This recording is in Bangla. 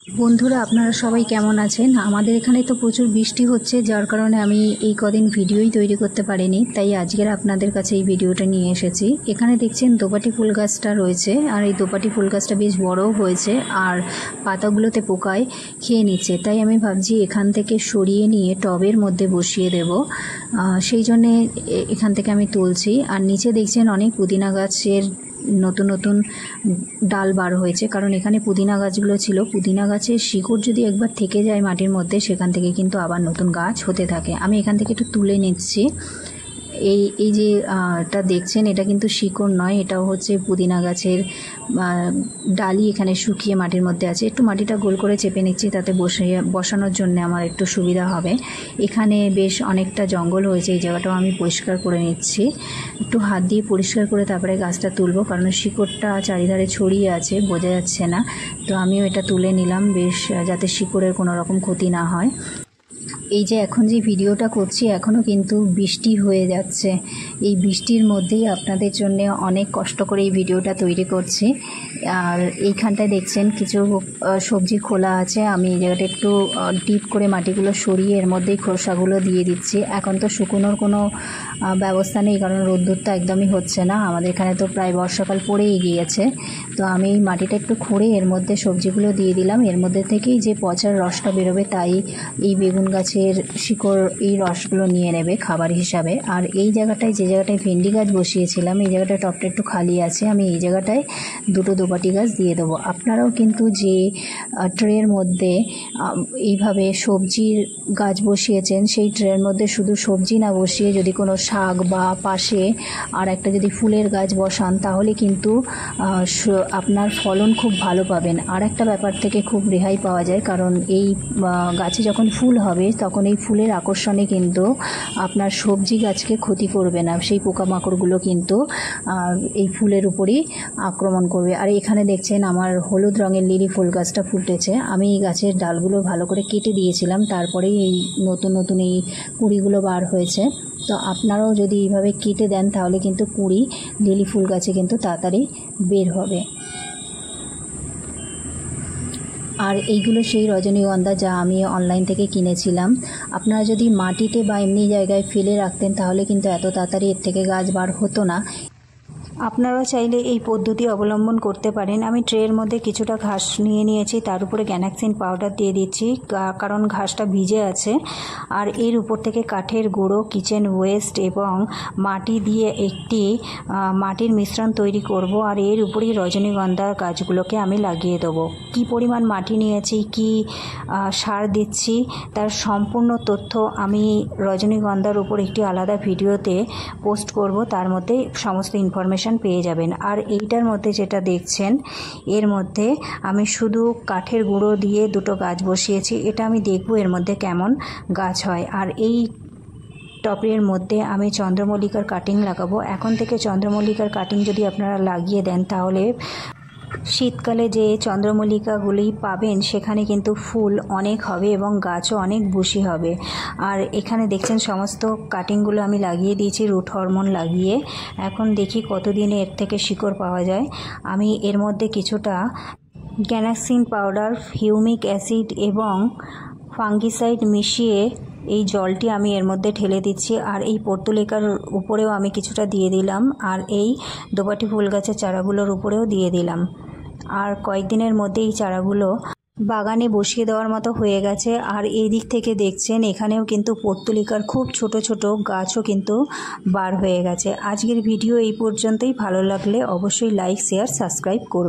বন্ধুরা, আপনারা সবাই কেমন আছেন? আমাদের এখানে তো প্রচুর বৃষ্টি হচ্ছে, যার কারণে আমি এই কদিন ভিডিওই তৈরি করতে পারিনি। তাই আজকের আপনাদের কাছে এই ভিডিওটা নিয়ে এসেছি। এখানে দেখছেন দোপাটি ফুল গাছটা রয়েছে, আর এই দোপাটি ফুল গাছটা বেশ বড়ও হয়েছে, আর পাতাগুলোতে পোকায় খেয়ে নিচ্ছে। তাই আমি ভাবছি এখান থেকে সরিয়ে নিয়ে টবের মধ্যে বসিয়ে দেব। সেই জন্যে এখান থেকে আমি তুলছি। আর নিচে দেখছেন অনেক পুদিনা গাছের নতুন নতুন ডাল বার হয়েছে, কারণ এখানে পুদিনা গাছগুলো ছিল। পুদিনা গাছের শিকড় যদি একবার থেকে যায় মাটির মধ্যে, সেখান থেকে কিন্তু আবার নতুন গাছ হতে থাকে। আমি এখান থেকে একটু তুলে নিচ্ছি। এই যে এটা দেখছেন, এটা কিন্তু শিকড় নয়, এটাও হচ্ছে পুদিনা গাছের ডালি এখানে শুকিয়ে মাটির মধ্যে আছে। একটু মাটিটা গোল করে চেপে নিচ্ছি, তাতে বসানোর জন্য আমার একটু সুবিধা হবে। এখানে বেশ অনেকটা জঙ্গল হয়েছে, এই জায়গাটাও আমি পরিষ্কার করে নিচ্ছি। একটু হাত দিয়ে পরিষ্কার করে তারপরে গাছটা তুলবো, কারণ শিকড়টা চারিধারে ছড়িয়ে আছে, বোঝা যাচ্ছে না। তো আমিও এটা তুলে নিলাম, বেশ যাতে শিকড়ের কোনো রকম ক্ষতি না হয়। এই যে এখন যে ভিডিওটা করছি, এখনও কিন্তু বৃষ্টি হয়ে যাচ্ছে। এই বৃষ্টির মধ্যেই আপনাদের জন্য অনেক কষ্ট করে এই ভিডিওটা তৈরি করছি। আর এইখানটায় দেখছেন কিছু সবজি খোলা আছে। আমি এই জায়গাটা একটু ডিপ করে মাটিগুলো সরিয়ে এর মধ্যেই খোসাগুলো দিয়ে দিচ্ছি। এখন তো শুকোনোর কোনো ব্যবস্থা নেই, কারণ রোদ্দুরটা একদমই হচ্ছে না। আমাদের এখানে তো প্রায় বর্ষাকাল পড়েই গিয়েছে। তো আমি এই মাটিটা একটু খুঁড়ে এর মধ্যে সবজিগুলো দিয়ে দিলাম। এর মধ্যে থেকেই যে পচার রসটা বেরোবে, তাই এই বেগুন গাছের শিকড় এই রসগুলো নিয়ে নেবে খাবার হিসাবে। আর এই জায়গাটায়, যে জায়গাটায় ভেন্ডি গাছ বসিয়েছিলাম, এই জায়গাটায় টবটা একটু খালি আছে, আমি এই জায়গাটায় দুটো দোপাটি গাছ দিয়ে দেবো। আপনারাও কিন্তু যে ট্রের মধ্যে এইভাবে সবজির গাছ বসিয়েছেন, সেই ট্রের মধ্যে শুধু সবজি না বসিয়ে যদি কোনো শাক বা পাশে আর একটা যদি ফুলের গাছ বসান, তাহলে কিন্তু আপনার ফলন খুব ভালো পাবেন। আর একটা ব্যাপার থেকে খুব রেহাই পাওয়া যায়, কারণ এই গাছে যখন ফুল হবে, তখন এই ফুলের আকর্ষণে কিন্তু আপনার সবজি গাছকে ক্ষতি করবে না। সেই পোকামাকড়গুলো কিন্তু এই ফুলের উপরই আক্রমণ করবে। আর এখানে দেখছেন আমার হলুদ রঙের লিলি ফুল গাছটা ফুটেছে। আমি এই গাছের ডালগুলো ভালো করে কেটে দিয়েছিলাম, তারপরেই এই নতুন নতুন এই কুঁড়িগুলো বার হয়েছে। তো আপনারাও যদি এইভাবে কেটে দেন, তাহলে কিন্তু কুঁড়ি লিলি ফুল গাছে কিন্তু তাড়াতাড়ি বের হবে। আর এইগুলো সেই রজনীগন্ধা, যা আমি অনলাইন থেকে কিনেছিলাম। আপনারা যদি মাটিতে বা এমনি জায়গায় ফেলে রাখতেন, তাহলে কিন্তু এত তাড়াতাড়ি এর থেকে গাছ বার হতো না। আপনারাও চাইলে এই পদ্ধতি অবলম্বন করতে পারেন। আমি ট্রের মধ্যে কিছুটা ঘাস নিয়ে নিয়েছি, তার উপরে গ্যানাক্সিন পাউডার দিয়ে দিচ্ছি, কারণ ঘাসটা ভিজে আছে। আর এর উপর থেকে কাঠের গুঁড়ো, কিচেন ওয়েস্ট এবং মাটি দিয়ে একটি মাটির মিশ্রণ তৈরি করব। আর এর উপরেই রজনীগন্ধা গাছগুলোকে আমি লাগিয়ে দেবো। কি পরিমাণ মাটি নিয়েছি, কি সার দিচ্ছি, তার সম্পূর্ণ তথ্য আমি রজনীগন্ধার উপর একটি আলাদা ভিডিওতে পোস্ট করব, তার মধ্যে সমস্ত ইনফরমেশন পেয়ে যাবেন। আর এইটার মধ্যে যেটা দেখছেন, এর মধ্যে আমি শুধু কাঠের গুঁড়ো দিয়ে দুটো গাছ বসিয়েছি। এটা আমি দেখব এর মধ্যে কেমন গাছ হয়। আর এই টবের মধ্যে আমি চন্দ্রমল্লিকার কাটিং লাগাবো। এখন থেকে চন্দ্রমল্লিকার কাটিং যদি আপনারা লাগিয়ে দেন, তাহলে শীতকালে যে চন্দ্রমল্লিকাগুলি পাবেন, সেখানে কিন্তু ফুল অনেক হবে এবং গাছও অনেক বুশি হবে। আর এখানে দেখছেন সমস্ত কাটিংগুলো আমি লাগিয়ে দিয়েছি রুট হরমোন লাগিয়ে। এখন দেখি কতদিনে এর থেকে শিকড় পাওয়া যায়। আমি এর মধ্যে কিছুটা গ্যানাক্সিন পাউডার, হিউমিক অ্যাসিড এবং ফাঙ্গিসাইড মিশিয়ে এই জলটি আমি এর মধ্যে ঢেলে দিচ্ছি। আর এই পর্তুলিকার উপরেও আমি কিছুটা দিয়ে দিলাম, আর এই দোপাটি ফুল গাছের চারাগুলোর উপরেও দিয়ে দিলাম। আর কয়েকদিনের মধ্যে এই চারাগুলো বাগানে বসিয়ে দেওয়ার মতো হয়ে গেছে। আর এই দিক থেকে দেখছেন, এখানেও কিন্তু পর্তুলিকার খুব ছোট ছোট গাছও কিন্তু বার হয়ে গেছে। আজকের ভিডিও এই পর্যন্তই। ভালো লাগলে অবশ্যই লাইক, শেয়ার, সাবস্ক্রাইব করুন।